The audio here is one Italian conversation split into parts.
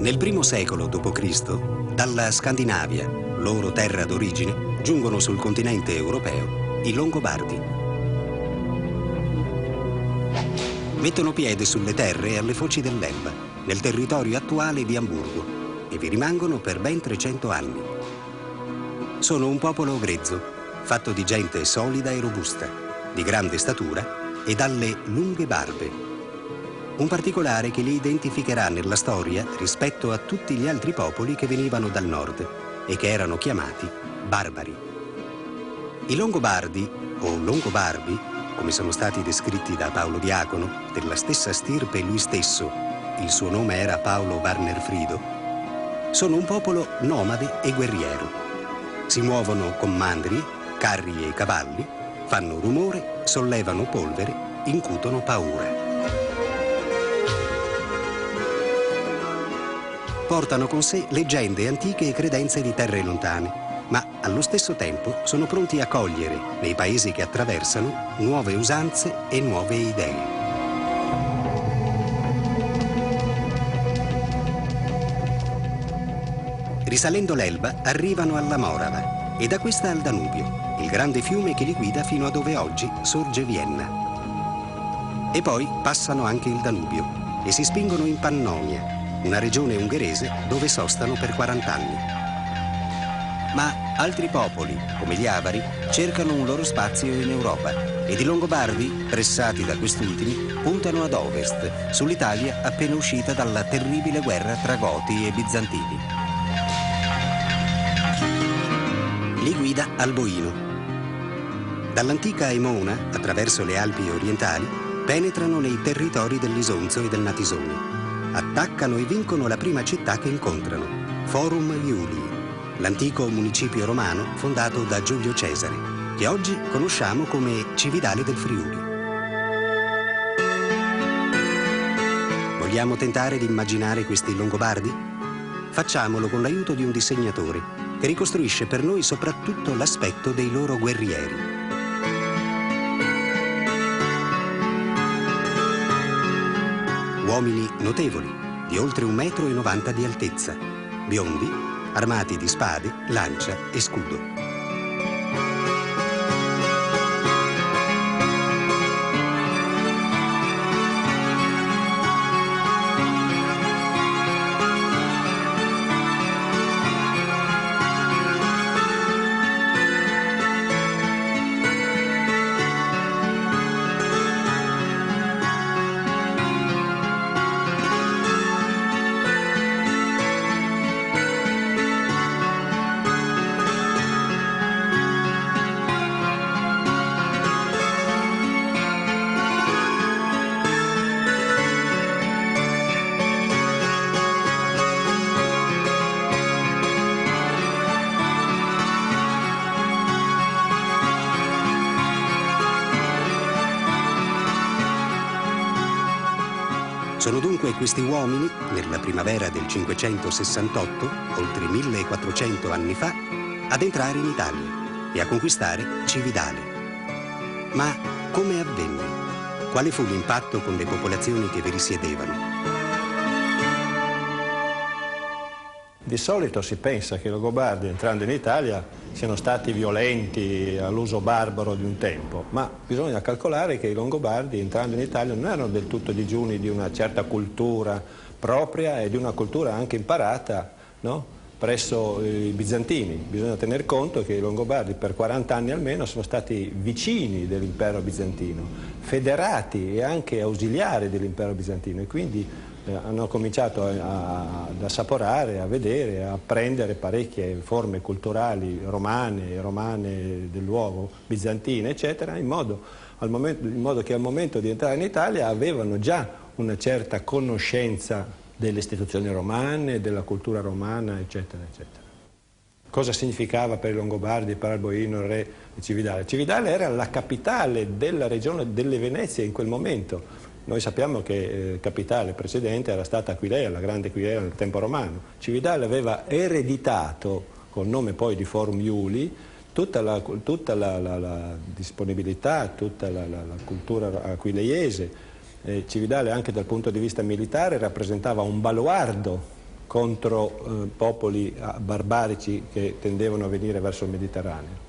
Nel I secolo d.C., dalla Scandinavia, loro terra d'origine, giungono sul continente europeo i Longobardi. Mettono piede sulle terre alle foci dell'Elba, nel territorio attuale di Amburgo, e vi rimangono per ben 300 anni. Sono un popolo grezzo, fatto di gente solida e robusta, di grande statura e dalle lunghe barbe. Un particolare che li identificherà nella storia rispetto a tutti gli altri popoli che venivano dal nord e che erano chiamati barbari. I Longobardi, o Longobarbi, come sono stati descritti da Paolo Diacono, della stessa stirpe lui stesso, il suo nome era Paolo Warner Frido, sono un popolo nomade e guerriero. Si muovono con mandrie, carri e cavalli, fanno rumore, sollevano polvere, incutono paura. Portano con sé leggende antiche e credenze di terre lontane, ma allo stesso tempo sono pronti a cogliere, nei paesi che attraversano, nuove usanze e nuove idee. Risalendo l'Elba, arrivano alla Morava e da questa al Danubio, il grande fiume che li guida fino a dove oggi sorge Vienna. E poi passano anche il Danubio e si spingono in Pannonia, una regione ungherese dove sostano per 40 anni. Ma altri popoli, come gli Avari, cercano un loro spazio in Europa ed i Longobardi, pressati da quest'ultimi, puntano ad ovest, sull'Italia appena uscita dalla terribile guerra tra Goti e Bizantini. Li guida Alboino. Dall'antica Emona, attraverso le Alpi orientali, penetrano nei territori dell'Isonzo e del Natisone. Attaccano e vincono la prima città che incontrano, Forum Iulii, l'antico municipio romano fondato da Giulio Cesare, che oggi conosciamo come Cividale del Friuli. Vogliamo tentare di immaginare questi Longobardi? Facciamolo con l'aiuto di un disegnatore che ricostruisce per noi soprattutto l'aspetto dei loro guerrieri. Uomini notevoli, di oltre 1,90 m di altezza, biondi, armati di spade, lancia e scudo. Sono dunque questi uomini, nella primavera del 568, oltre 1400 anni fa, ad entrare in Italia e a conquistare Cividale. Ma come avvenne? Quale fu l'impatto con le popolazioni che vi risiedevano? Di solito si pensa che i Longobardi, entrando in Italia, siano stati violenti all'uso barbaro di un tempo, ma bisogna calcolare che i Longobardi, entrando in Italia, non erano del tutto digiuni di una certa cultura propria e di una cultura anche imparata, no? Presso i bizantini. Bisogna tener conto che i Longobardi per 40 anni almeno sono stati vicini dell'impero bizantino, federati e anche ausiliari dell'impero bizantino, e quindi hanno cominciato ad assaporare, a vedere, a apprendere parecchie forme culturali romane del luogo, bizantine, eccetera, in modo che al momento di entrare in Italia avevano già una certa conoscenza delle istituzioni romane, della cultura romana, eccetera, eccetera. Cosa significava per i Longobardi, per Alboino, il re di Cividale? Cividale era la capitale della regione delle Venezie in quel momento. Noi sappiamo che capitale precedente era stata Aquileia, la grande Aquileia nel tempo romano. Cividale aveva ereditato, col nome poi di Forum Iulii, tutta la disponibilità, tutta la cultura aquileiese. Cividale anche dal punto di vista militare rappresentava un baluardo contro popoli barbarici che tendevano a venire verso il Mediterraneo.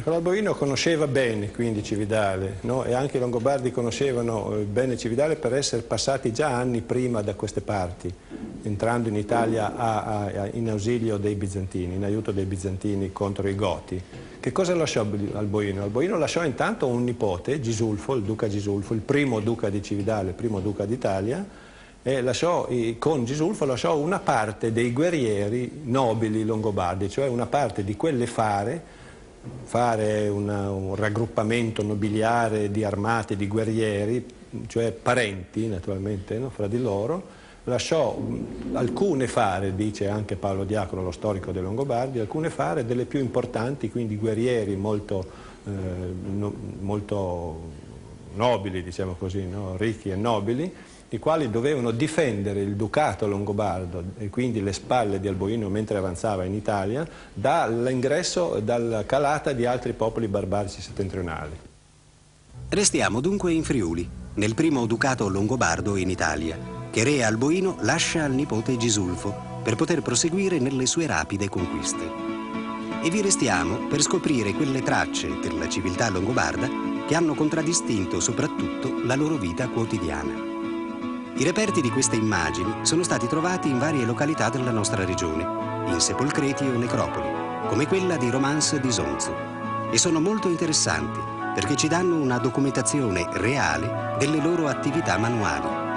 L'Alboino conosceva bene quindi Cividale, no? E anche i Longobardi conoscevano bene Cividale per essere passati già anni prima da queste parti, entrando in Italia in ausilio dei bizantini, in aiuto dei bizantini contro i Goti. Che cosa lasciò Alboino? Alboino lasciò intanto un nipote, Gisulfo, il duca Gisulfo, il primo duca di Cividale, il primo duca d'Italia, e con Gisulfo lasciò una parte dei guerrieri nobili longobardi, cioè una parte di quelle fare un raggruppamento nobiliare di armati, di guerrieri, cioè parenti naturalmente, no, fra di loro. Lasciò alcune fare, dice anche Paolo Diacono, lo storico dei Longobardi, alcune fare delle più importanti, quindi guerrieri molto nobili, diciamo così, no? Ricchi e nobili, i quali dovevano difendere il ducato longobardo e quindi le spalle di Alboino mentre avanzava in Italia dall'ingresso, dalla calata di altri popoli barbarici settentrionali. Restiamo dunque in Friuli, nel primo ducato longobardo in Italia, che re Alboino lascia al nipote Gisulfo per poter proseguire nelle sue rapide conquiste. E vi restiamo per scoprire quelle tracce della civiltà longobarda che hanno contraddistinto soprattutto la loro vita quotidiana. I reperti di queste immagini sono stati trovati in varie località della nostra regione, in sepolcreti o necropoli, come quella di Romance di Sonzo, e sono molto interessanti perché ci danno una documentazione reale delle loro attività manuali.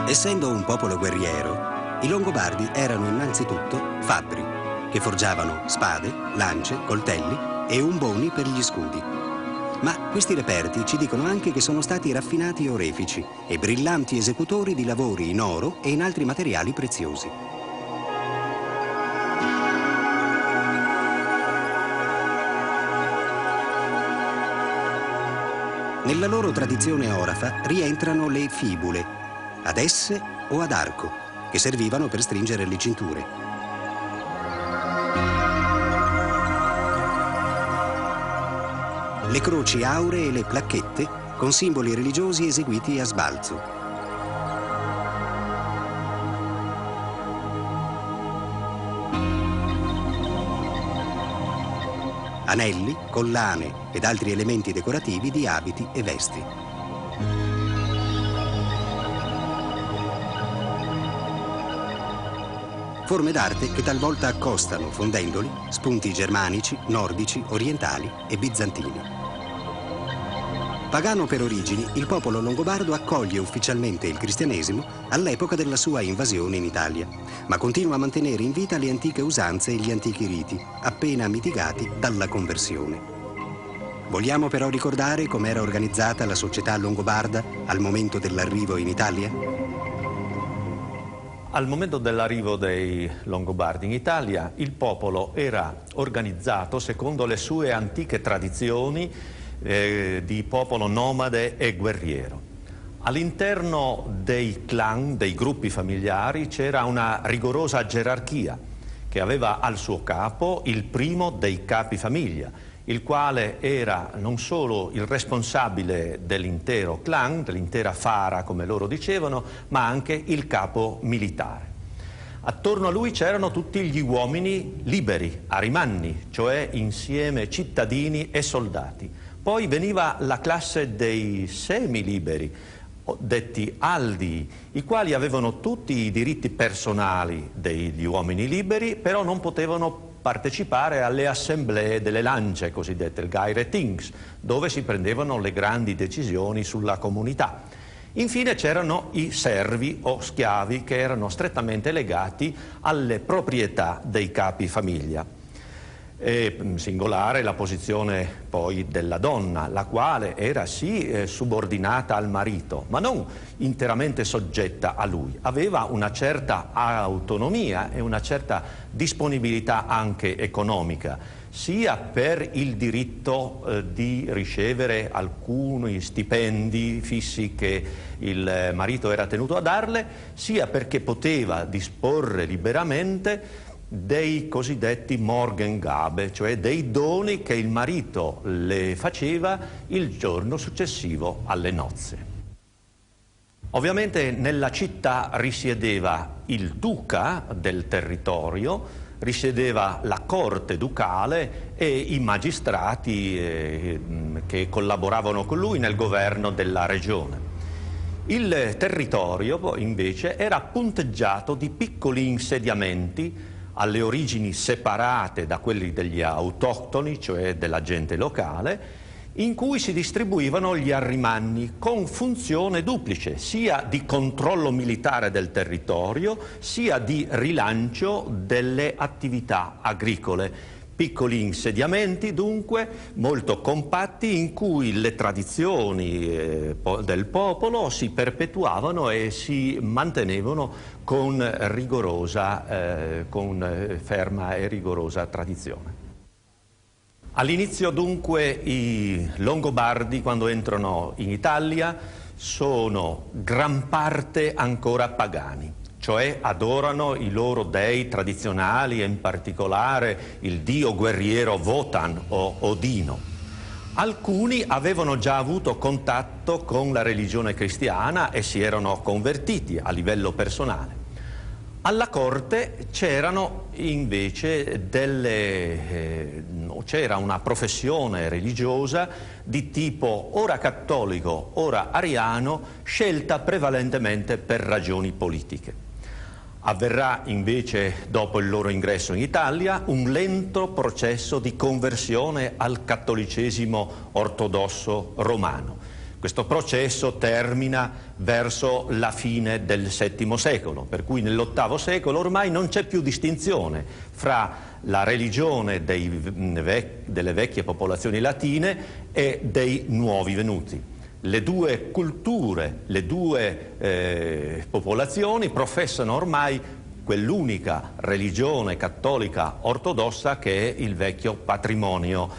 Essendo un popolo guerriero, i Longobardi erano innanzitutto fabbri, che forgiavano spade, lance, coltelli e umboni per gli scudi. Ma questi reperti ci dicono anche che sono stati raffinati orefici e brillanti esecutori di lavori in oro e in altri materiali preziosi. Nella loro tradizione orafa rientrano le fibule, ad esse o ad arco, che servivano per stringere le cinture. Le croci auree e le placchette con simboli religiosi eseguiti a sbalzo. Anelli, collane ed altri elementi decorativi di abiti e vesti. Forme d'arte che talvolta accostano, fondendoli, spunti germanici, nordici, orientali e bizantini. Pagano per origini, il popolo longobardo accoglie ufficialmente il cristianesimo all'epoca della sua invasione in Italia, ma continua a mantenere in vita le antiche usanze e gli antichi riti, appena mitigati dalla conversione. Vogliamo però ricordare com'era organizzata la società longobarda al momento dell'arrivo in Italia? Al momento dell'arrivo dei Longobardi in Italia, il popolo era organizzato secondo le sue antiche tradizioni di popolo nomade e guerriero. All'interno dei clan, dei gruppi familiari, c'era una rigorosa gerarchia che aveva al suo capo il primo dei capi famiglia, il quale era non solo il responsabile dell'intero clan, dell'intera fara come loro dicevano, ma anche il capo militare. Attorno a lui c'erano tutti gli uomini liberi, arimanni, cioè insieme cittadini e soldati. Poi veniva la classe dei semiliberi, detti aldii, i quali avevano tutti i diritti personali degli uomini liberi, però non potevano partecipare alle assemblee delle lance, cosiddette il Geiretings, dove si prendevano le grandi decisioni sulla comunità. Infine c'erano i servi o schiavi che erano strettamente legati alle proprietà dei capi famiglia. È singolare la posizione poi della donna, la quale era sì subordinata al marito, ma non interamente soggetta a lui. Aveva una certa autonomia e una certa disponibilità anche economica, sia per il diritto di ricevere alcuni stipendi fissi che il marito era tenuto a darle, sia perché poteva disporre liberamente dei cosiddetti Morgengabe, cioè dei doni che il marito le faceva il giorno successivo alle nozze. Ovviamente nella città risiedeva il duca del territorio, risiedeva la corte ducale e i magistrati che collaboravano con lui nel governo della regione. Il territorio invece era punteggiato di piccoli insediamenti alle origini separate da quelli degli autoctoni, cioè della gente locale, in cui si distribuivano gli arrimanni con funzione duplice, sia di controllo militare del territorio, sia di rilancio delle attività agricole. Piccoli insediamenti, dunque, molto compatti, in cui le tradizioni del popolo si perpetuavano e si mantenevano con ferma e rigorosa tradizione. All'inizio, dunque, i Longobardi, quando entrano in Italia, sono gran parte ancora pagani. Cioè adorano i loro dei tradizionali e in particolare il dio guerriero Wotan o Odino. Alcuni avevano già avuto contatto con la religione cristiana e si erano convertiti a livello personale. Alla corte c'erano invece c'era una professione religiosa di tipo ora cattolico, ora ariano, scelta prevalentemente per ragioni politiche. Avverrà invece, dopo il loro ingresso in Italia, un lento processo di conversione al cattolicesimo ortodosso romano. Questo processo termina verso la fine del VII secolo, per cui nell'VIII secolo ormai non c'è più distinzione fra la religione delle vecchie popolazioni latine e dei nuovi venuti. Le due culture, le due popolazioni professano ormai quell'unica religione cattolica ortodossa che è il vecchio matrimonio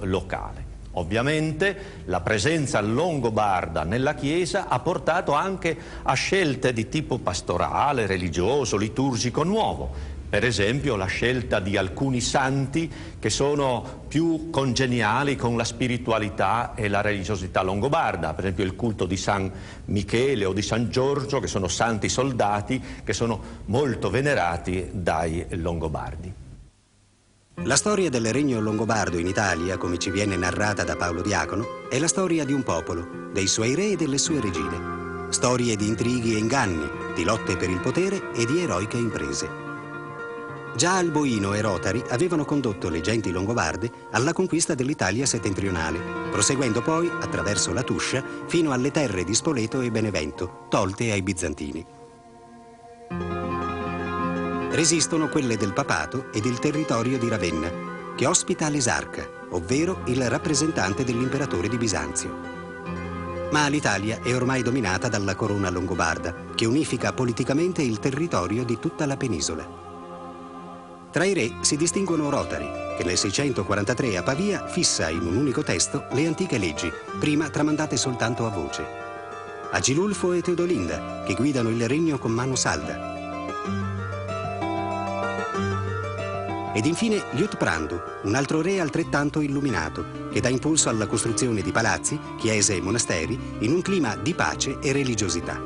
locale. Ovviamente la presenza longobarda nella Chiesa ha portato anche a scelte di tipo pastorale, religioso, liturgico nuovo. Per esempio la scelta di alcuni santi che sono più congeniali con la spiritualità e la religiosità longobarda, per esempio il culto di San Michele o di San Giorgio, che sono santi soldati che sono molto venerati dai longobardi. La storia del regno longobardo in Italia, come ci viene narrata da Paolo Diacono, è la storia di un popolo, dei suoi re e delle sue regine. Storie di intrighi e inganni, di lotte per il potere e di eroiche imprese. Già Alboino e Rotari avevano condotto le genti longobarde alla conquista dell'Italia settentrionale, proseguendo poi, attraverso la Tuscia, fino alle terre di Spoleto e Benevento, tolte ai bizantini. Resistono quelle del papato e del territorio di Ravenna, che ospita l'Esarca, ovvero il rappresentante dell'imperatore di Bisanzio. Ma l'Italia è ormai dominata dalla corona longobarda, che unifica politicamente il territorio di tutta la penisola. Tra i re si distinguono Rotari, che nel 643 a Pavia fissa in un unico testo le antiche leggi, prima tramandate soltanto a voce. Agilulfo e Teodolinda, che guidano il regno con mano salda. Ed infine Liutprando, un altro re altrettanto illuminato, che dà impulso alla costruzione di palazzi, chiese e monasteri in un clima di pace e religiosità.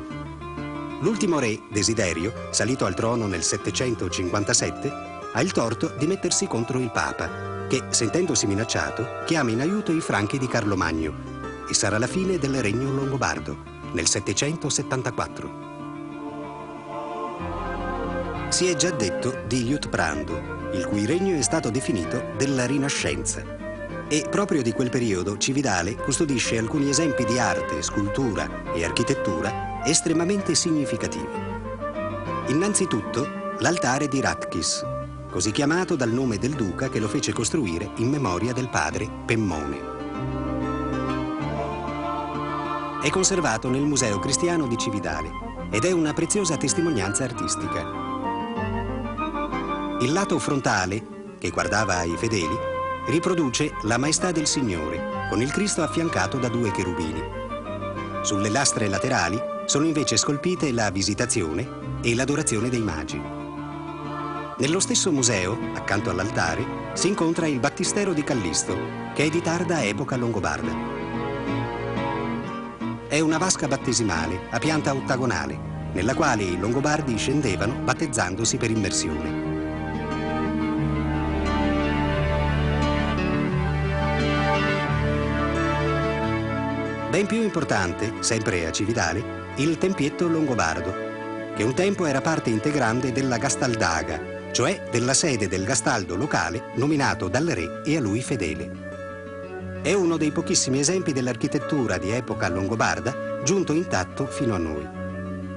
L'ultimo re, Desiderio, salito al trono nel 757, ha il torto di mettersi contro il Papa, che, sentendosi minacciato, chiama in aiuto i Franchi di Carlo Magno, e sarà la fine del regno longobardo, nel 774. Si è già detto di Liutprando, il cui regno è stato definito della Rinascenza. E proprio di quel periodo Cividale custodisce alcuni esempi di arte, scultura e architettura estremamente significativi. Innanzitutto l'altare di Ratchis, così chiamato dal nome del duca che lo fece costruire in memoria del padre Pemmone. È conservato nel Museo Cristiano di Cividale ed è una preziosa testimonianza artistica. Il lato frontale, che guardava ai fedeli, riproduce la Maestà del Signore, con il Cristo affiancato da 2 cherubini. Sulle lastre laterali sono invece scolpite la Visitazione e l'Adorazione dei Magi. Nello stesso museo, accanto all'altare, si incontra il battistero di Callisto, che è di tarda epoca longobarda. È una vasca battesimale a pianta ottagonale, nella quale i Longobardi scendevano battezzandosi per immersione. Ben più importante, sempre a Cividale, il tempietto longobardo, che un tempo era parte integrante della Gastaldaga, cioè della sede del gastaldo locale nominato dal re e a lui fedele. È uno dei pochissimi esempi dell'architettura di epoca longobarda giunto intatto fino a noi.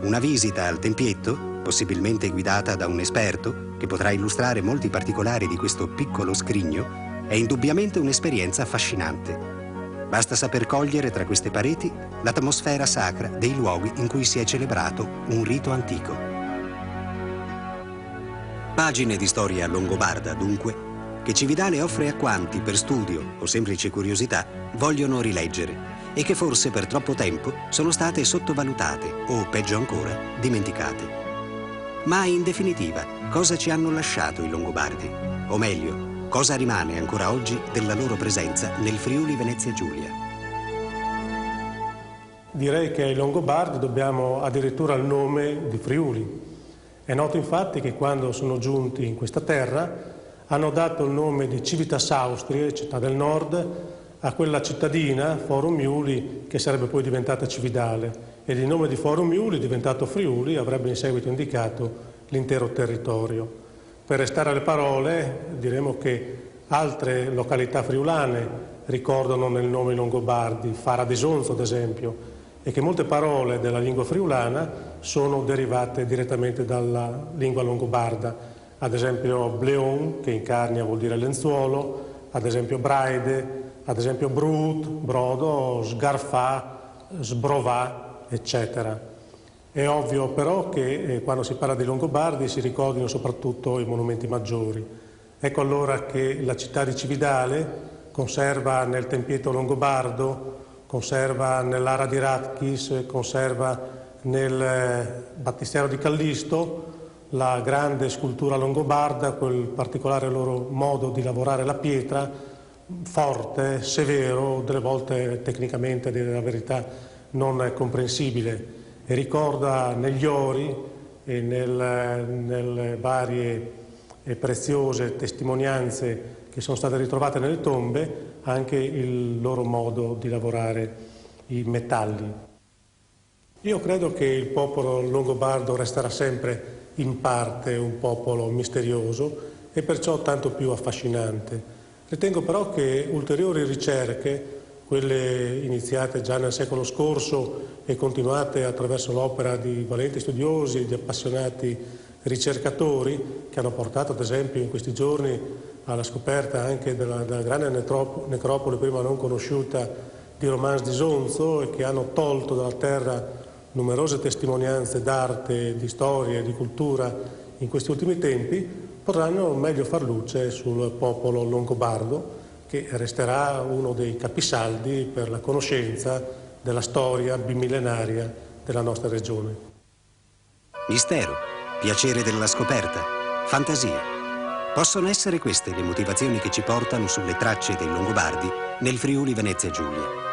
Una visita al tempietto, possibilmente guidata da un esperto, che potrà illustrare molti particolari di questo piccolo scrigno, è indubbiamente un'esperienza affascinante. Basta saper cogliere tra queste pareti l'atmosfera sacra dei luoghi in cui si è celebrato un rito antico. Pagine di storia longobarda, dunque, che Cividale offre a quanti, per studio o semplice curiosità, vogliono rileggere e che forse per troppo tempo sono state sottovalutate o, peggio ancora, dimenticate. Ma in definitiva, cosa ci hanno lasciato i Longobardi? O meglio, cosa rimane ancora oggi della loro presenza nel Friuli Venezia Giulia? Direi che ai Longobardi dobbiamo addirittura il nome di Friuli. È noto infatti che quando sono giunti in questa terra hanno dato il nome di Civitas Austriae, città del nord, a quella cittadina, Forum Iuli, che sarebbe poi diventata Cividale. E il nome di Forum Iuli, diventato Friuli, avrebbe in seguito indicato l'intero territorio. Per restare alle parole, diremo che altre località friulane ricordano nel nome Longobardi, Fara di Sonzo ad esempio, e che molte parole della lingua friulana sono derivate direttamente dalla lingua longobarda. Ad esempio Bleon, che in Carnia vuol dire lenzuolo, ad esempio Braide, ad esempio Brut, brodo, Sgarfà, Sbrovà, eccetera. È ovvio però che quando si parla di Longobardi si ricordino soprattutto i monumenti maggiori. Ecco allora che la città di Cividale conserva nel tempietto longobardo, conserva nell'Ara di Ratchis, conserva nel battistero di Callisto la grande scultura longobarda, quel particolare loro modo di lavorare la pietra, forte, severo, delle volte tecnicamente, a dire la verità, non comprensibile. E ricorda negli ori e nelle varie e preziose testimonianze che sono state ritrovate nelle tombe anche il loro modo di lavorare i metalli. Io credo che il popolo longobardo resterà sempre in parte un popolo misterioso e perciò tanto più affascinante. Ritengo però che ulteriori ricerche, quelle iniziate già nel secolo scorso e continuate attraverso l'opera di valenti studiosi e di appassionati ricercatori, che hanno portato ad esempio in questi giorni alla scoperta anche della grande necropoli prima non conosciuta di Romans di Sonzo e che hanno tolto dalla terra numerose testimonianze d'arte, di storia e di cultura in questi ultimi tempi, potranno meglio far luce sul popolo longobardo, che resterà uno dei capisaldi per la conoscenza della storia bimillenaria della nostra regione. Mistero, piacere della scoperta, fantasia. Possono essere queste le motivazioni che ci portano sulle tracce dei Longobardi nel Friuli Venezia Giulia.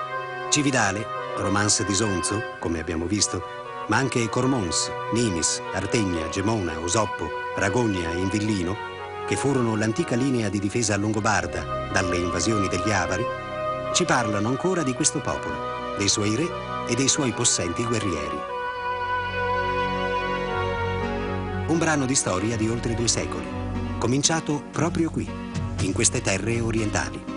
Cividale, Romans di Sonzo, come abbiamo visto, ma anche Cormons, Nimis, Artegna, Gemona, Osoppo, Ragogna e Invillino, che furono l'antica linea di difesa longobarda dalle invasioni degli Avari, ci parlano ancora di questo popolo, dei suoi re e dei suoi possenti guerrieri. Un brano di storia di oltre 2 secoli, cominciato proprio qui, in queste terre orientali.